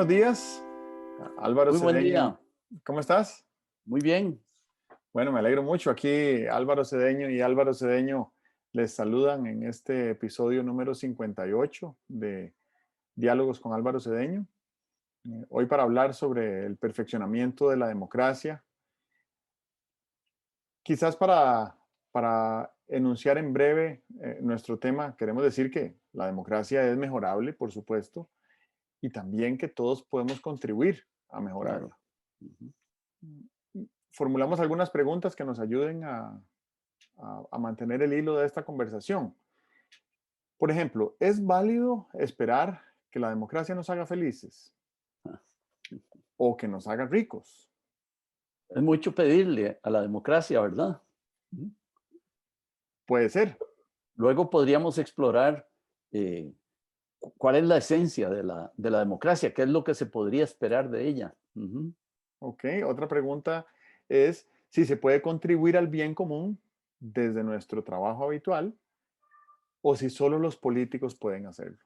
Buenos días, Álvaro Muy buen Cedeño. día, ¿Cómo estás? muy bien. Bueno, me alegro mucho. Aquí Álvaro Cedeño y Álvaro Cedeño les saludan en este episodio número 58 de Diálogos con Álvaro Cedeño. Hoy para hablar sobre el perfeccionamiento de la democracia. Quizás para enunciar en breve nuestro tema, queremos decir que la democracia es mejorable, por supuesto, y también que todos podemos contribuir a Claro. mejorarla. Ujú. Formulamos algunas preguntas que nos ayuden a mantener el hilo de esta conversación. Por ejemplo, ¿es válido esperar que la democracia nos haga felices o que nos haga ricos? Es mucho pedirle a la democracia, ¿verdad? Ujú. Puede ser. Luego podríamos explorar cuál es la esencia de la democracia, qué es lo que se podría esperar de ella. Ujú. Ok. Otra pregunta es si se puede contribuir al bien común desde nuestro trabajo habitual o si solo los políticos pueden hacerlo.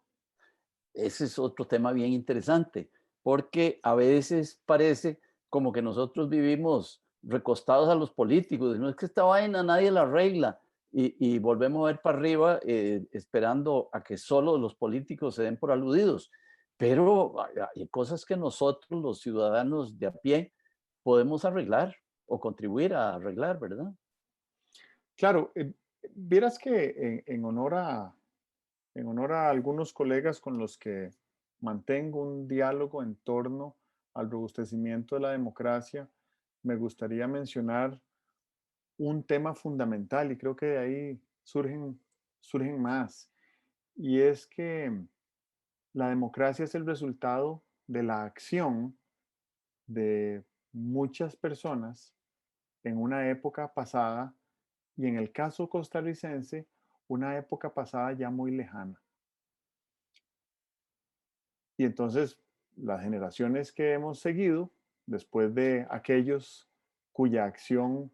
Ese es otro tema bien interesante, porque a veces parece como que nosotros vivimos recostados a los políticos, no es que esta vaina nadie la arregla y volvemos a ver para arriba esperando a que solo los políticos se den por aludidos. Pero hay cosas que nosotros, los ciudadanos de a pie, podemos arreglar o contribuir a arreglar, ¿verdad? Claro, vieras que en honor a algunos colegas con los que mantengo un diálogo en torno al robustecimiento de la democracia, me gustaría mencionar un tema fundamental y creo que de ahí surgen más. Y es que la democracia es el resultado de la acción de muchas personas en una época pasada y en el caso costarricense, una época pasada ya muy lejana. Y entonces las generaciones que hemos seguido, después de aquellos cuya acción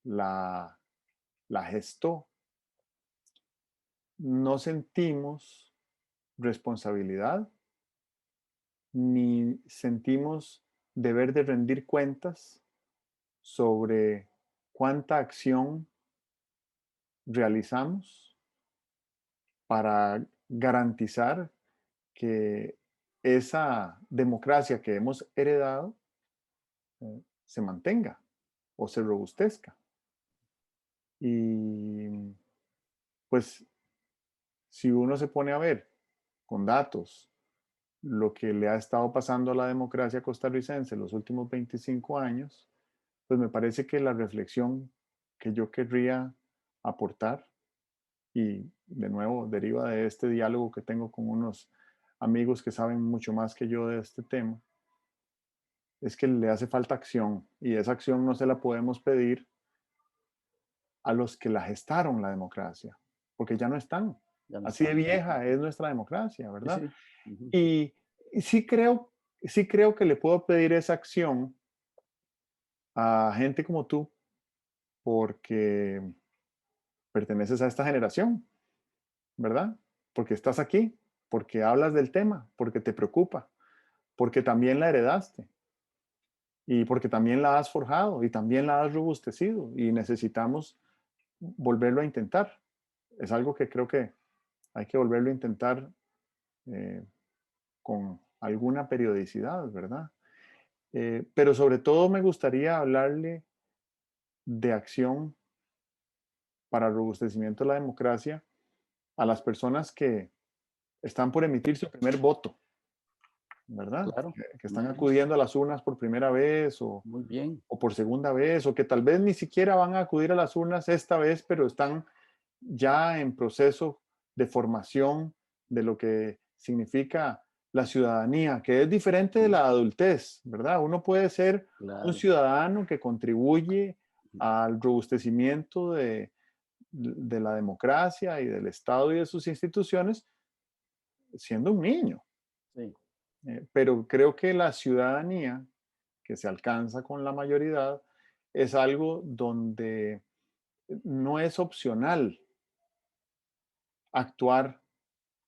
la, la gestó, no sentimos responsabilidad ni sentimos deber de rendir cuentas sobre cuánta acción realizamos para garantizar que esa democracia que hemos heredado se mantenga o se robustezca. Y pues si uno se pone a ver con datos lo que le ha estado pasando a la democracia costarricense en los últimos 25 años, pues me parece que la reflexión que yo querría aportar, y de nuevo deriva de este diálogo que tengo con unos amigos que saben mucho más que yo de este tema, es que le hace falta acción y esa acción no se la podemos pedir a los que la gestaron la democracia, porque ya no están. Ya no Así de están. vieja es nuestra democracia, Sí, ¿verdad? sí. Ujú. Y, y sí creo que le puedo pedir esa acción a gente como tú, porque perteneces a esta generación, ¿verdad? Porque estás aquí, porque hablas del tema, porque te preocupa, porque también la heredaste y porque también la has forjado y también la has robustecido y necesitamos volverlo a intentar. Es algo que creo que hay que volverlo a intentar eh, con alguna periodicidad, ¿verdad? Pero sobre todo me gustaría hablarle de acción para el robustecimiento de la democracia a las personas que están por emitir su primer voto, ¿verdad? Claro. Que están Ujú. acudiendo a las urnas por primera vez Muy bien. o por segunda vez, o que tal vez ni siquiera van a acudir a las urnas esta vez, pero están ya en proceso de formación de lo que significa la ciudadanía, que es diferente de Sí, la adultez, ¿verdad? Uno puede ser un claro. ciudadano que contribuye al robustecimiento de la democracia y del Estado y de sus instituciones siendo un niño. Sí. Pero creo que la ciudadanía que se alcanza con la mayoría es algo donde no es opcional actuar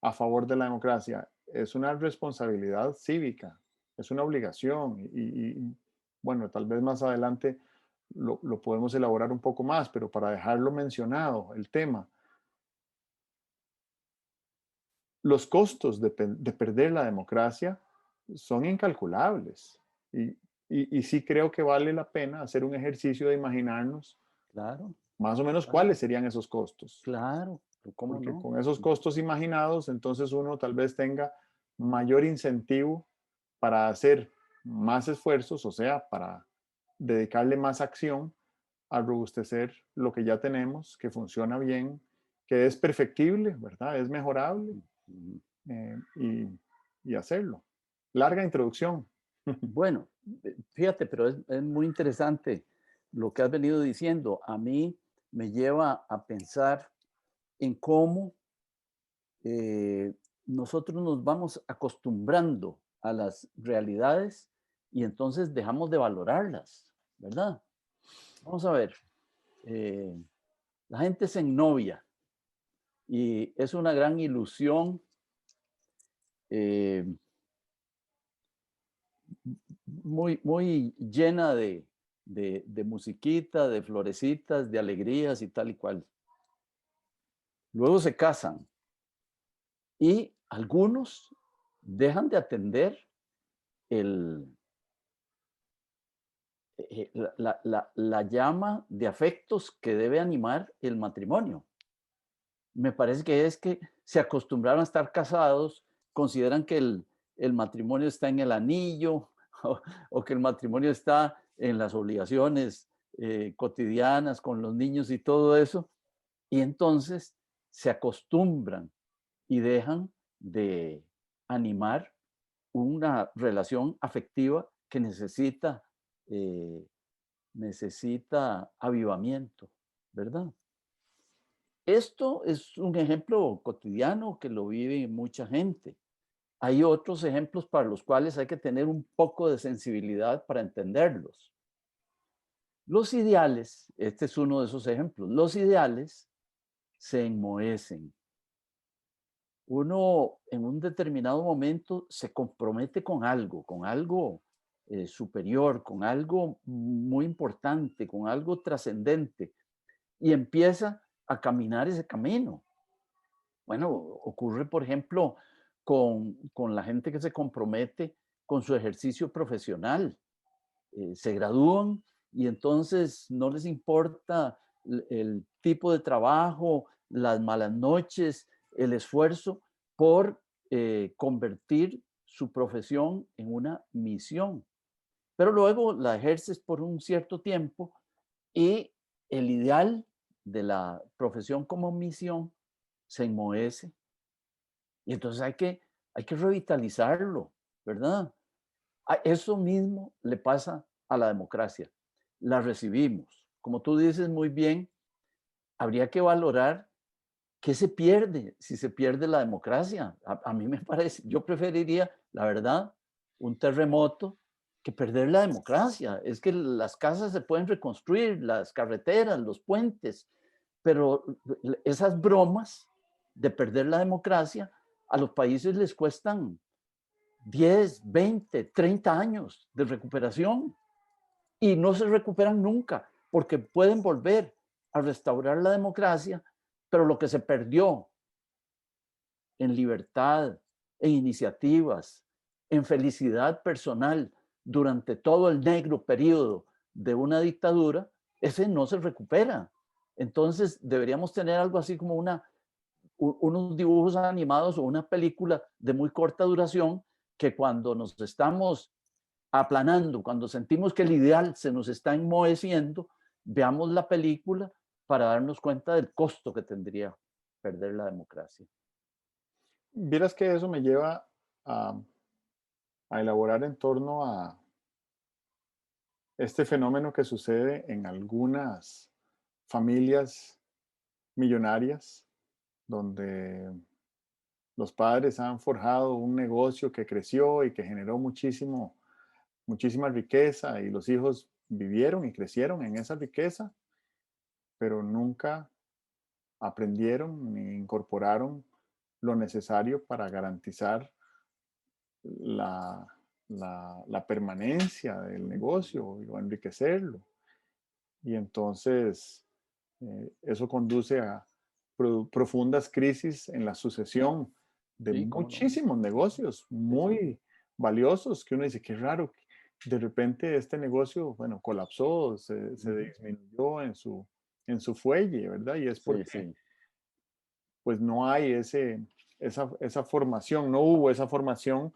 a favor de la democracia. Es una responsabilidad cívica, es una obligación bueno, tal vez más adelante lo podemos elaborar un poco más, pero para dejarlo mencionado, el tema, los costos de perder la democracia son incalculables. Y, y sí creo que vale la pena hacer un ejercicio de imaginarnos Claro, más o menos claro, cuáles serían esos costos. claro, ¿cómo Porque no? con esos costos imaginados, entonces uno tal vez tenga mayor incentivo para hacer más esfuerzos, o sea, para dedicarle más acción a robustecer lo que ya tenemos, que funciona bien, que es perfectible, ¿verdad? Es mejorable, Ujú. y hacerlo. Larga introducción. Bueno, fíjate, pero es muy interesante lo que has venido diciendo. A mí me lleva a pensar en cómo eh, nosotros nos vamos acostumbrando a las realidades y entonces dejamos de valorarlas, ¿verdad? Vamos a ver, eh, la gente se ennovia y es una gran ilusión eh, muy llena de musiquita, de florecitas, de alegrías y tal y cual. Luego se casan y algunos dejan de atender el, la llama de afectos que debe animar el matrimonio. Me parece que es que se acostumbraron a estar casados, consideran que el matrimonio está en el anillo o que el matrimonio está en las obligaciones cotidianas con los niños y todo eso, y entonces se acostumbran y dejan de animar una relación afectiva que eh, necesita avivamiento, ¿verdad? Esto es un ejemplo cotidiano que lo vive mucha gente. Hay otros ejemplos para los cuales hay que tener un poco de sensibilidad para entenderlos. Los ideales, este es uno de esos ejemplos, los ideales se enmohecen. Uno en un determinado momento se compromete con algo superior, con algo muy importante, con algo trascendente, y empieza a caminar ese camino. Bueno, ocurre, por ejemplo, con la gente que se compromete con su ejercicio profesional. Se gradúan y entonces no les importa el tipo de trabajo, las malas noches, el esfuerzo por convertir su profesión en una misión. Pero luego la ejerces por un cierto tiempo y el ideal de la profesión como misión se enmohece. Y entonces hay que revitalizarlo, ¿verdad? Eso mismo le pasa a la democracia. La recibimos. Como tú dices muy bien, habría que valorar qué se pierde si se pierde la democracia. A mí me parece, yo preferiría, la verdad, un terremoto que perder la democracia. Es que las casas se pueden reconstruir, las carreteras, los puentes, pero esas bromas de perder la democracia a los países les cuestan 10, 20, 30 años de recuperación y no se recuperan nunca porque pueden volver a restaurar la democracia, pero lo que se perdió en libertad, en iniciativas, en felicidad personal durante todo el negro periodo de una dictadura, ese no se recupera. Entonces deberíamos tener algo así como unos dibujos animados o una película de muy corta duración que cuando nos estamos aplanando, cuando sentimos que el ideal se nos está enmoheciendo, veamos la película para darnos cuenta del costo que tendría perder la democracia. Vieras que eso me lleva a, a elaborar en torno a este fenómeno que sucede en algunas familias millonarias, donde los padres han forjado un negocio que creció y que generó muchísima riqueza, y los hijos vivieron y crecieron en esa riqueza, pero nunca aprendieron ni incorporaron lo necesario para garantizar la, la permanencia del negocio o enriquecerlo. Y entonces eso conduce a profundas crisis en la sucesión de Sí, cómo no. muchísimos negocios Sí, sí, muy valiosos que uno dice, qué raro, de repente este negocio, bueno, colapsó, se ujú, disminuyó en su fuelle, ¿verdad? Y es sí, porque sí, pues no hay esa formación, no hubo esa formación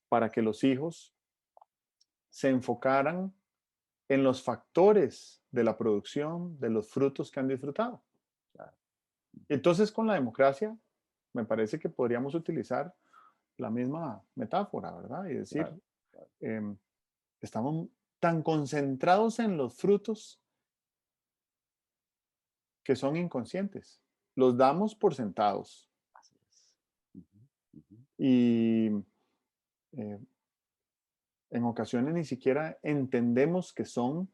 para que los hijos se enfocaran en los factores de la producción, de los frutos que han disfrutado. claro, Entonces, con la democracia, me parece que podríamos utilizar la misma metáfora, ¿verdad? Y decir, claro, claro. em, estamos tan concentrados en los frutos que son inconscientes. Los damos por sentados Así es. Ujú, ujú. y eh, en ocasiones ni siquiera entendemos que son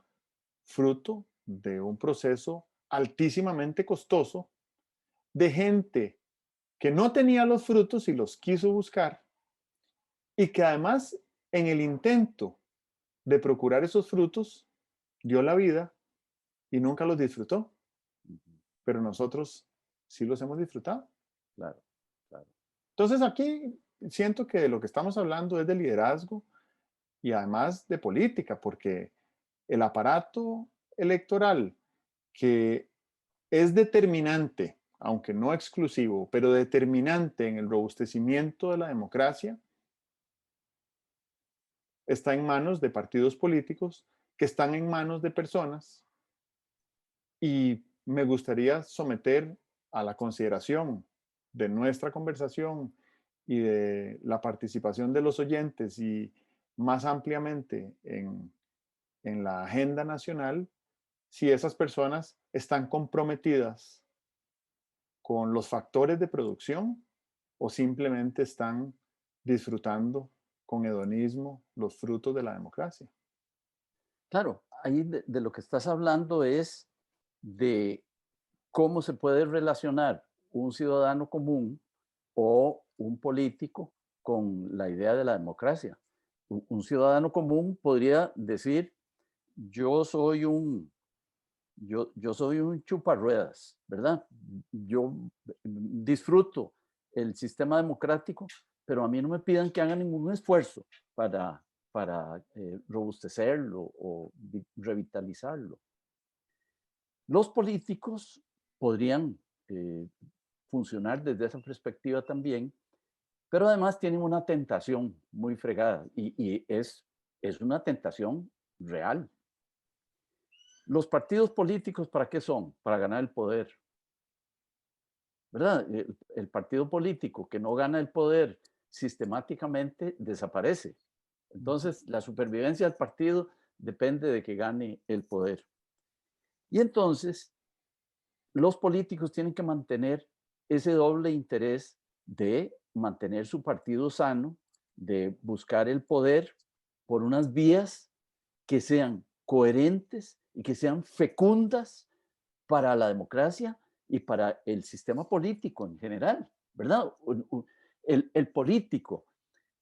fruto de un proceso altísimamente costoso de gente que no tenía los frutos y los quiso buscar y que además en el intento de procurar esos frutos dio la vida y nunca los disfrutó, Ujú, pero nosotros sí los hemos disfrutado. claro, claro. Entonces aquí siento que de lo que estamos hablando es de liderazgo y además de política, porque el aparato electoral que es determinante, aunque no exclusivo, pero determinante en el robustecimiento de la democracia, está en manos de partidos políticos que están en manos de personas y me gustaría someter a la consideración de nuestra conversación y de la participación de los oyentes y más ampliamente en la agenda nacional, si esas personas están comprometidas con los factores de producción o simplemente están disfrutando con hedonismo los frutos de la democracia. Claro, ahí de lo que estás hablando es de cómo se puede relacionar un ciudadano común o un político con la idea de la democracia. Un ciudadano común podría decir, yo soy un, yo soy un chuparruedas, ¿verdad? Yo disfruto el sistema democrático, pero a mí no me pidan que haga ningún esfuerzo para robustecerlo o revitalizarlo. Los políticos podrían eh, funcionar desde esa perspectiva también, pero además tienen una tentación muy fregada y es una tentación real. Los partidos políticos, ¿para qué son? Para ganar el poder, ¿verdad? El partido político que no gana el poder sistemáticamente desaparece. Ujú. Entonces, la supervivencia del partido depende de que gane el poder. Y entonces, los políticos tienen que mantener ese doble interés de mantener su partido sano, de buscar el poder por unas vías que sean coherentes y que sean fecundas para la democracia y para el sistema político en general, ¿verdad? El político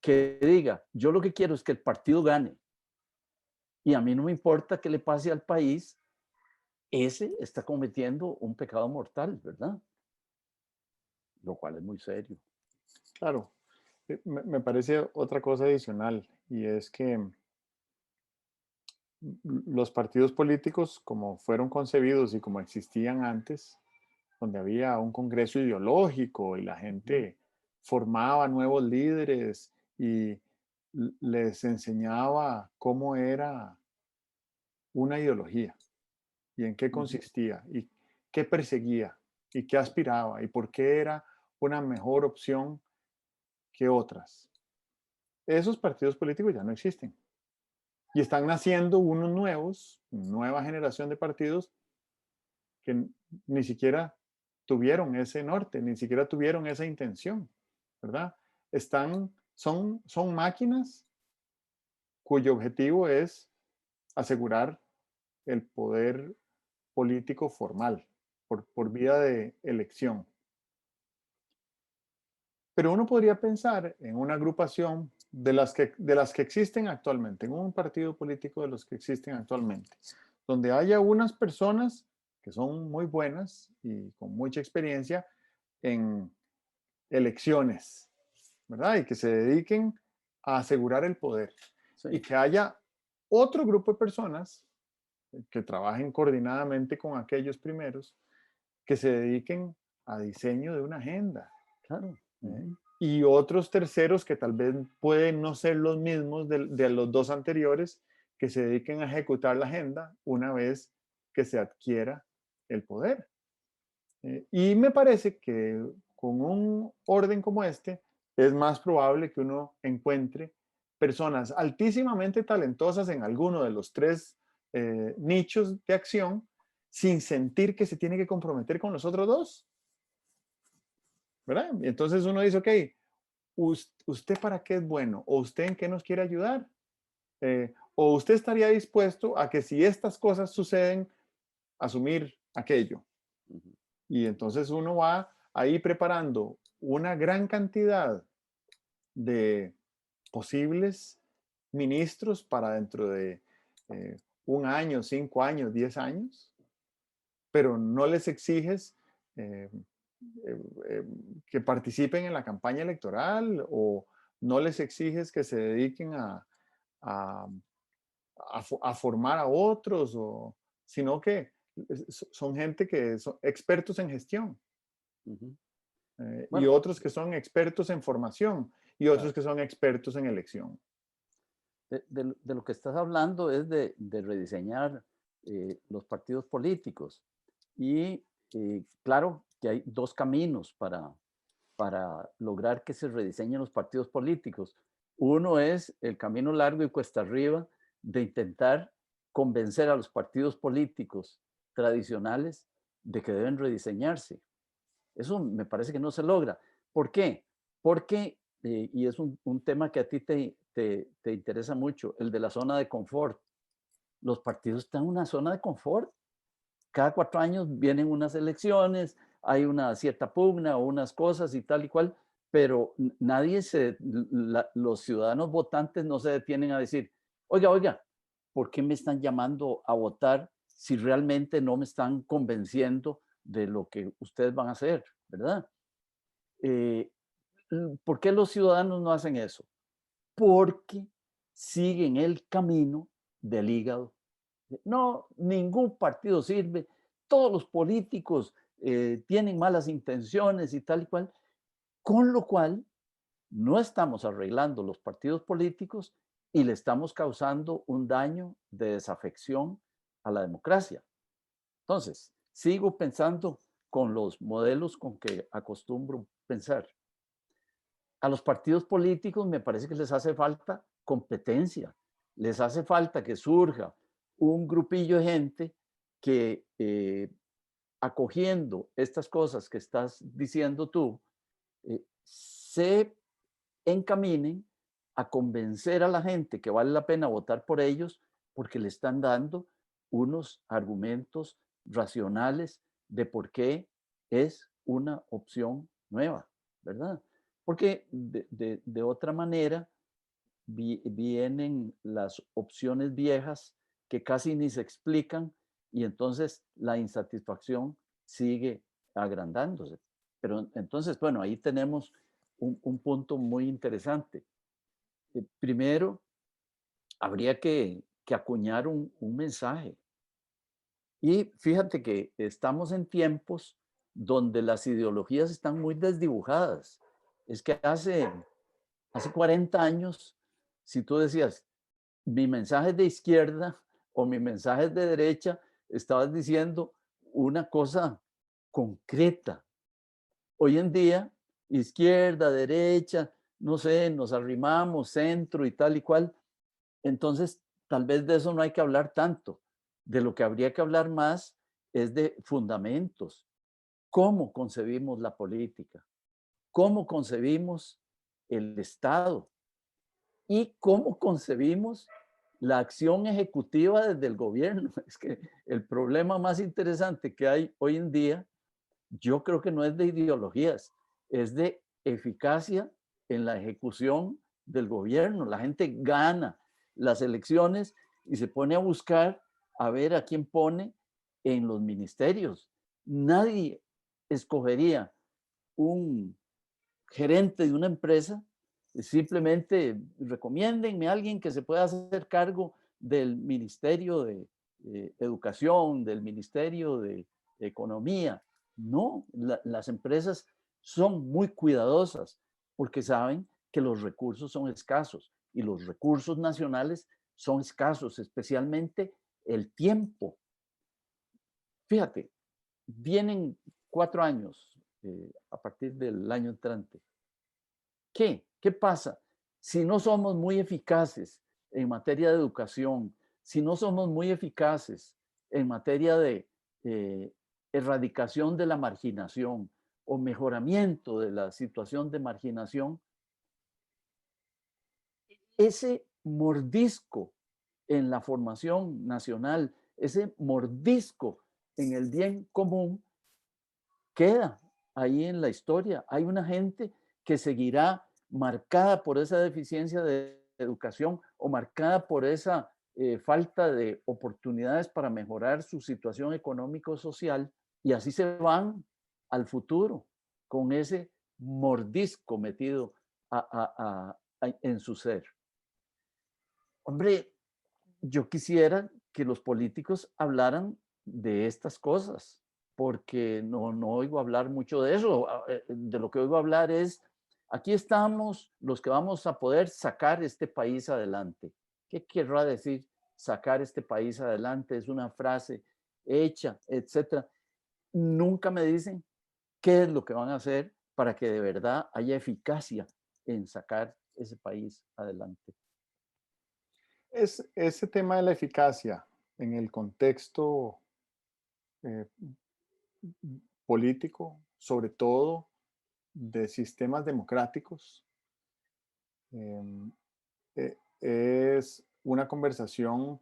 que diga, yo lo que quiero es que el partido gane y a mí no me importa qué le pase al país, ese está cometiendo un pecado mortal, ¿verdad? Lo cual es muy serio. Claro, me parece otra cosa adicional y es que los partidos políticos, como fueron concebidos y como existían antes, donde había un congreso ideológico y la Ujú, gente formaba nuevos líderes y les enseñaba cómo era una ideología y en qué ujú. consistía y qué perseguía y qué aspiraba y por qué era una mejor opción que otras. Esos partidos políticos ya no existen y están naciendo unos nuevos, nueva generación de partidos que ni siquiera tuvieron ese norte, ni siquiera tuvieron esa intención, ¿verdad? Son máquinas cuyo objetivo es asegurar el poder político formal por vía de elección. Pero uno podría pensar en una agrupación de las que existen actualmente, en un partido político de los que existen actualmente, donde haya unas personas que son muy buenas y con mucha experiencia en elecciones, ¿verdad? Y que se dediquen a asegurar el poder. Y Sí, que haya otro grupo de personas que trabajen coordinadamente con aquellos primeros que se dediquen a diseño de una agenda. claro. ¿Eh? Ujú, Y otros terceros que tal vez pueden no ser los mismos de los dos anteriores, que se dediquen a ejecutar la agenda una vez que se adquiera el poder. Y me parece que con un orden como este es más probable que uno encuentre personas altísimamente talentosas en alguno de los tres nichos de acción sin sentir que se tiene que comprometer con los otros dos, ¿verdad? Y entonces uno dice, ok, ¿usted para qué es bueno? ¿O usted en qué nos quiere ayudar? ¿O usted estaría dispuesto a que si estas cosas suceden, asumir aquello? ujú. Y entonces uno va ahí preparando una gran cantidad de posibles ministros para dentro de un año, 5 años, 10 años, pero no les exiges eh, eh, eh, que participen en la campaña electoral o no les exiges que se dediquen a, a formar a otros, sino que son gente que son expertos en gestión. Ujú. Y Bueno, otros que son expertos en formación y otros claro. que son expertos en elección. De lo que estás hablando es de rediseñar los partidos políticos. Y claro que hay dos caminos para lograr que se rediseñen los partidos políticos. Uno es el camino largo y cuesta arriba de intentar convencer a los partidos políticos tradicionales de que deben rediseñarse. Eso me parece que no se logra. ¿Por qué? Porque, y es un tema que a ti te interesa mucho, el de la zona de confort. Los partidos están en una zona de confort. Cada 4 años vienen unas elecciones, hay una cierta pugna o unas cosas y tal y cual, pero nadie los ciudadanos votantes no se detienen a decir, oiga, oiga, ¿por qué me están llamando a votar si realmente no me están convenciendo de lo que ustedes van a hacer, ¿verdad? Eh, ¿Por qué los ciudadanos no hacen eso? Porque siguen el camino del hígado. No, ningún partido sirve, todos los políticos tienen malas intenciones y tal y cual, con lo cual no estamos arreglando los partidos políticos y le estamos causando un daño de desafección a la democracia. Entonces, sigo pensando con los modelos con que acostumbro pensar. A los partidos políticos me parece que les hace falta competencia, les hace falta que surja un grupillo de gente que acogiendo estas cosas que estás diciendo tú, se encaminen a convencer a la gente que vale la pena votar por ellos porque le están dando unos argumentos racionales de por qué es una opción nueva, ¿verdad? Porque de otra manera vienen las opciones viejas que casi ni se explican y entonces la insatisfacción sigue agrandándose. Pero entonces, bueno, ahí tenemos un punto muy interesante. Primero, habría que acuñar un mensaje. Y fíjate que estamos en tiempos donde las ideologías están muy desdibujadas. Es que hace 40 años, si tú decías, mi mensaje es de izquierda o mi mensaje es de derecha, estabas diciendo una cosa concreta. Hoy en día, izquierda, derecha, no sé, nos arrimamos, centro y tal y cual. Entonces, tal vez de eso no hay que hablar tanto. De lo que habría que hablar más es de fundamentos. ¿Cómo concebimos la política? ¿Cómo concebimos el Estado? ¿Y cómo concebimos la acción ejecutiva desde el gobierno? Es que el problema más interesante que hay hoy en día, yo creo que no es de ideologías, es de eficacia en la ejecución del gobierno. La gente gana las elecciones y se pone a buscar a ver a quién pone en los ministerios. Nadie escogería un gerente de una empresa, simplemente recomiéndenme a alguien que se pueda hacer cargo del Ministerio de Educación, del Ministerio de Economía. No, las empresas son muy cuidadosas porque saben que los recursos son escasos y los recursos nacionales son escasos, especialmente el tiempo. Fíjate, vienen 4 años a partir del año entrante. ¿Qué? ¿Qué pasa? Si no somos muy eficaces en materia de educación, si no somos muy eficaces en materia de erradicación de la marginación o mejoramiento de la situación de marginación, ese mordisco en la formación nacional, ese mordisco en el bien común, queda ahí en la historia. Hay una gente que seguirá marcada por esa deficiencia de educación o marcada por esa falta de oportunidades para mejorar su situación económico-social y así se van al futuro con ese mordisco metido en su ser. Hombre, yo quisiera que los políticos hablaran de estas cosas, porque no oigo hablar mucho de eso. De lo que oigo hablar es, aquí estamos los que vamos a poder sacar este país adelante. ¿Qué querrá decir sacar este país adelante? Es una frase hecha, etcétera. Nunca me dicen qué es lo que van a hacer para que de verdad haya eficacia en sacar ese país adelante. Es ese tema de la eficacia en el contexto eh, político, sobre todo de sistemas democráticos, em, es una conversación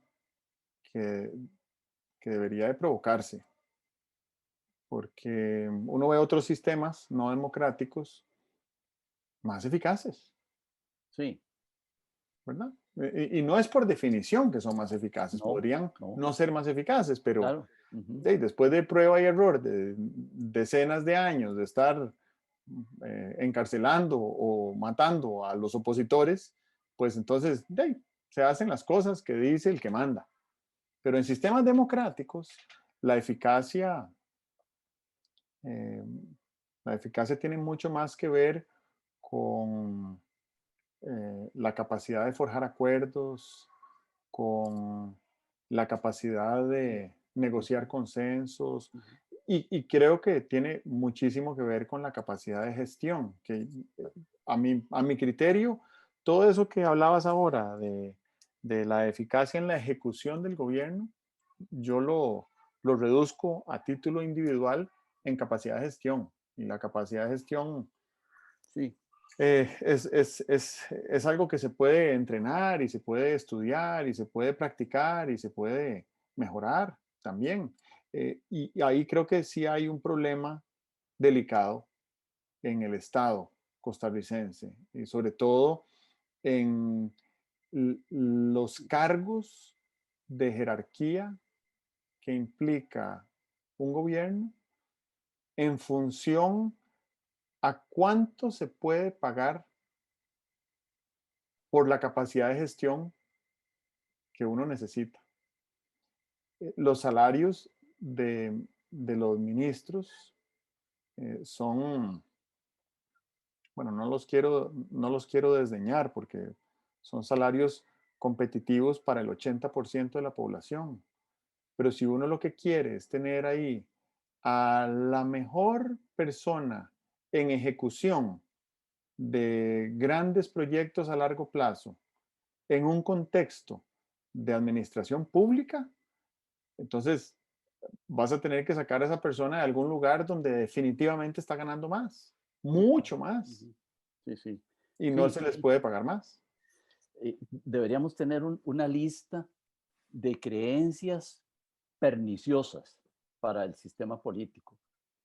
que, que debería de provocarse, porque uno ve otros sistemas no democráticos más eficaces, Sí, ¿verdad? Y no es por definición que son más eficaces, no, podrían no, no ser más eficaces, pero claro. Ujú. después de prueba y error, de decenas de años de estar encarcelando o matando a los opositores, pues entonces se hacen las cosas que dice el que manda. Pero en sistemas democráticos, la eficacia, eh, la eficacia tiene mucho más que ver con la capacidad de forjar acuerdos, con la capacidad de negociar Ujú, consensos ujú. y creo que tiene muchísimo que ver con la capacidad de gestión, que a mi criterio, todo eso que hablabas ahora de la eficacia en la ejecución del gobierno, yo lo reduzco a título individual en capacidad de gestión. Y la capacidad de gestión Sí, es algo que se puede entrenar y se puede estudiar y se puede practicar y se puede mejorar también. Y ahí creo que sí hay un problema delicado en el Estado costarricense y sobre todo en los cargos de jerarquía que implica un gobierno en función a cuánto se puede pagar por la capacidad de gestión que uno necesita. Los salarios de los ministros son, bueno, no los quiero desdeñar porque son salarios competitivos para el 80% de la población. Pero si uno lo que quiere es tener ahí a la mejor persona en ejecución de grandes proyectos a largo plazo en un contexto de administración pública, entonces vas a tener que sacar a esa persona de algún lugar donde definitivamente está ganando más, ujú, mucho más, ujú. Sí, sí. y no Sí, se les sí. puede pagar más. Deberíamos tener una lista de creencias perniciosas para el sistema político.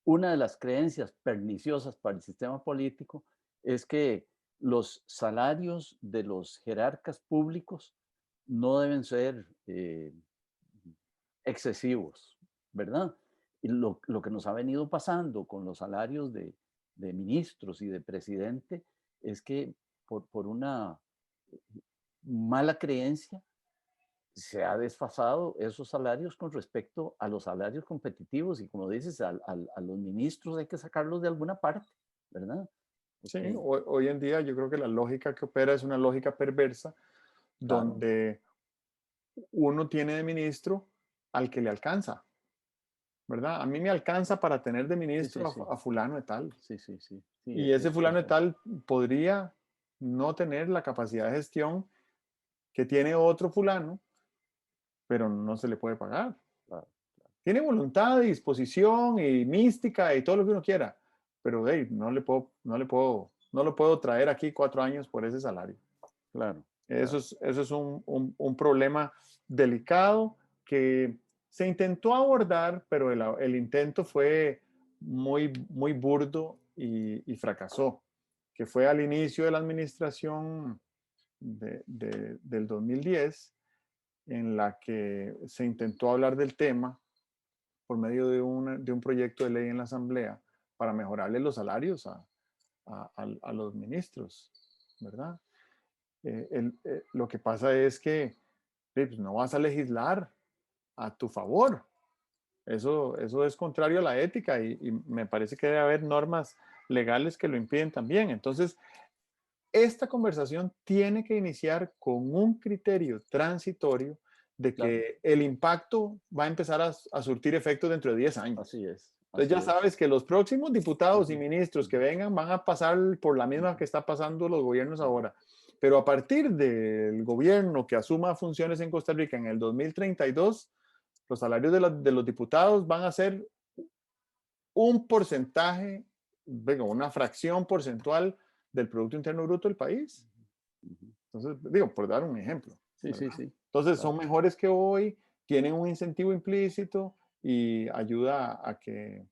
Una de las creencias perniciosas para el sistema político es que los salarios de los jerarcas públicos no deben ser excesivos, ¿verdad? Y lo que nos ha venido pasando con los salarios de ministros y de presidente es que por una mala creencia se ha desfasado esos salarios con respecto a los salarios competitivos y como dices, a los ministros hay que sacarlos de alguna parte, ¿verdad? Sí, Porque, hoy en día yo creo que la lógica que opera es una lógica perversa claro, donde uno tiene de ministro al que le alcanza, ¿verdad? A mí me alcanza para tener de sí, sí, ministro sí, a fulano de tal. sí, sí, sí, sí, Y ese fulano de eso, tal podría no tener la capacidad de gestión que tiene otro fulano, pero no se le puede pagar. claro, Tiene voluntad, disposición y mística y todo lo que uno quiera, pero hey, no lo puedo traer aquí 4 años por ese salario. claro, Eso claro, es un problema delicado que se intentó abordar, pero el intento fue muy burdo y fracasó, que fue al inicio de la administración del 2010, en la que se intentó hablar del tema por medio de un proyecto de ley en la Asamblea para mejorarle los salarios a los ministros, ¿verdad? Lo que pasa es que pues, no vas a legislar a tu favor. Eso es contrario a la ética y me parece que debe haber normas legales que lo impiden también. Entonces, esta conversación tiene que iniciar con un criterio transitorio de claro, que el impacto va a empezar a surtir efectos dentro de 10 años. así es, Entonces así ya es. sabes que los próximos diputados y Ujú, ministros que ujú, vengan van a pasar por la misma ujú, que está pasando los gobiernos ujú, ahora. Pero a partir del gobierno que asuma funciones en Costa Rica en el 2032, los salarios de los diputados van a ser un porcentaje, venga, una fracción porcentual del Producto Interno Bruto del país. ujú. Entonces, digo, por dar un ejemplo, Sí, sí, ¿verdad? sí, Entonces, son claro. mejores que hoy, tienen un incentivo implícito y ayuda a que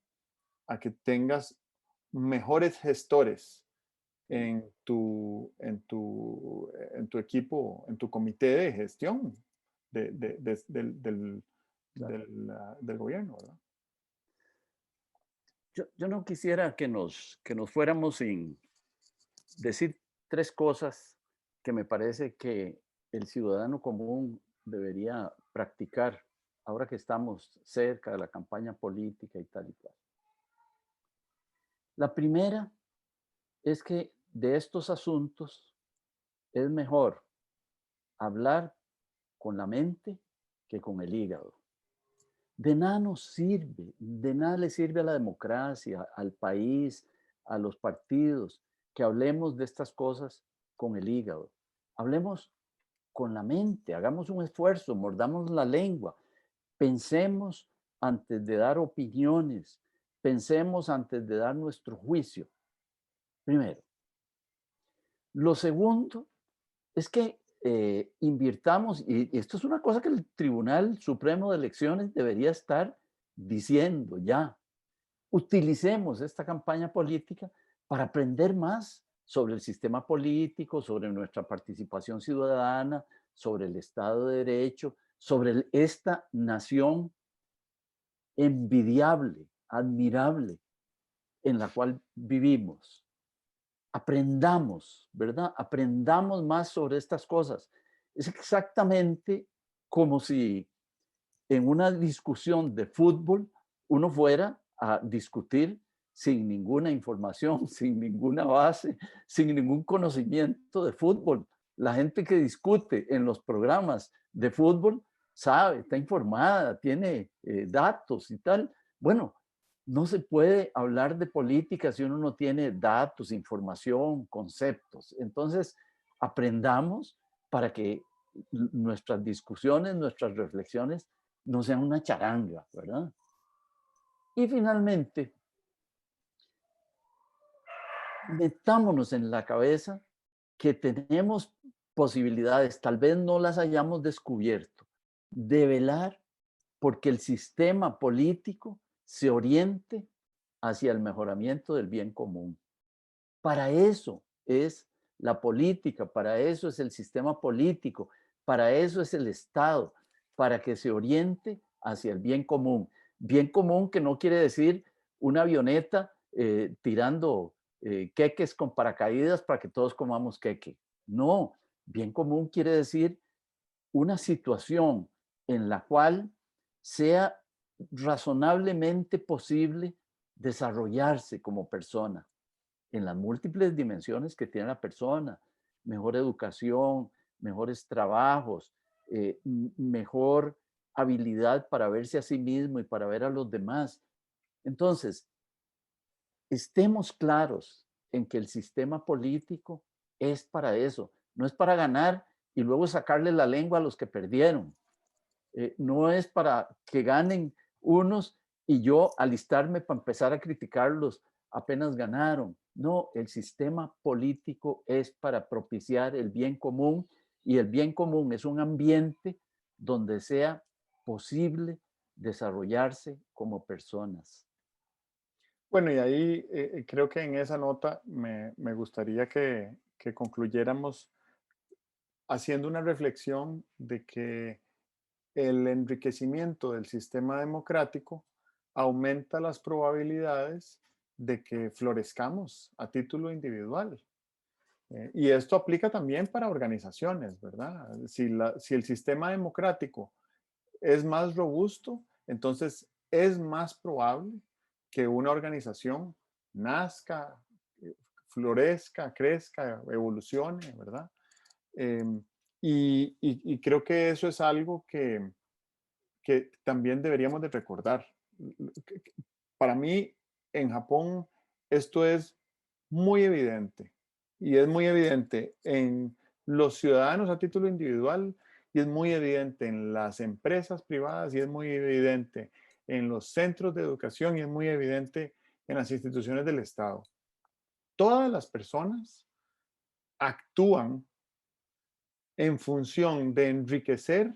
tengas mejores gestores en tu equipo, en tu comité de gestión Claro. del gobierno, ¿verdad? Yo no quisiera que nos fuéramos sin decir tres cosas que me parece que el ciudadano común debería practicar ahora que estamos cerca de la campaña política y tal y cual. La primera es que de estos asuntos es mejor hablar con la mente que con el hígado. De nada nos sirve, de nada le sirve a la democracia, al país, a los partidos, que hablemos de estas cosas con el hígado. Hablemos con la mente, hagamos un esfuerzo, mordamos la lengua, pensemos antes de dar opiniones, pensemos antes de dar nuestro juicio. Primero. Lo segundo es que invirtamos, y esto es una cosa que el Tribunal Supremo de Elecciones debería estar diciendo ya, utilicemos esta campaña política para aprender más sobre el sistema político, sobre nuestra participación ciudadana, sobre el Estado de Derecho, sobre esta nación envidiable, admirable en la cual vivimos. Aprendamos, ¿verdad? Aprendamos más sobre estas cosas. Es exactamente como si en una discusión de fútbol uno fuera a discutir sin ninguna información, sin ninguna base, sin ningún conocimiento de fútbol. La gente que discute en los programas de fútbol sabe, está informada, tiene datos y tal. Bueno, no se puede hablar de política si uno no tiene datos, información, conceptos. Entonces, aprendamos para que nuestras discusiones, nuestras reflexiones no sean una charanga, ¿verdad? Y finalmente, metámonos en la cabeza que tenemos posibilidades, tal vez no las hayamos descubierto, de velar porque el sistema político se oriente hacia el mejoramiento del bien común. Para eso es la política, para eso es el sistema político, para eso es el Estado, para que se oriente hacia el bien común. Bien común que no quiere decir una avioneta tirando queques con paracaídas para que todos comamos queque. No, bien común quiere decir una situación en la cual sea razonablemente posible desarrollarse como persona en las múltiples dimensiones que tiene la persona, mejor educación, mejores trabajos, mejor habilidad para verse a sí mismo y para ver a los demás. Entonces, estemos claros en que el sistema político es para eso, no es para ganar y luego sacarle la lengua a los que perdieron. No es para que ganen unos y yo alistarme para empezar a criticarlos apenas ganaron. No, el sistema político es para propiciar el bien común y el bien común es un ambiente donde sea posible desarrollarse como personas. Bueno, y ahí creo que en esa nota me gustaría que concluyéramos haciendo una reflexión de que el enriquecimiento del sistema democrático aumenta las probabilidades de que florezcamos a título individual. Y esto aplica también para organizaciones, ¿verdad? Si el sistema democrático es más robusto, entonces es más probable que una organización nazca, florezca, crezca, evolucione, ¿verdad? Em, y creo que eso es algo que también deberíamos de recordar. Para mí, en Japón, esto es muy evidente y es muy evidente en los ciudadanos a título individual y es muy evidente en las empresas privadas y es muy evidente en los centros de educación y es muy evidente en las instituciones del Estado. Todas las personas actúan en función de enriquecer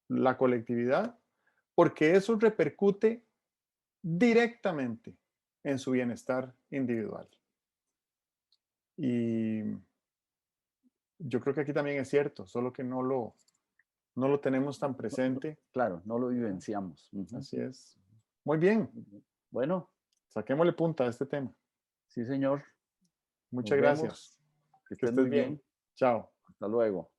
la colectividad porque eso repercute directamente en su bienestar individual. Y yo creo que aquí también es cierto, solo que no lo tenemos tan presente. Claro, no lo ¿Verdad? vivenciamos. Ujú. Así es. Muy bien, Bueno, saquémosle punta a este tema. sí, señor. Muchas Nos vemos. gracias. Que Que estés estés muy bien. bien. Chao. Hasta luego.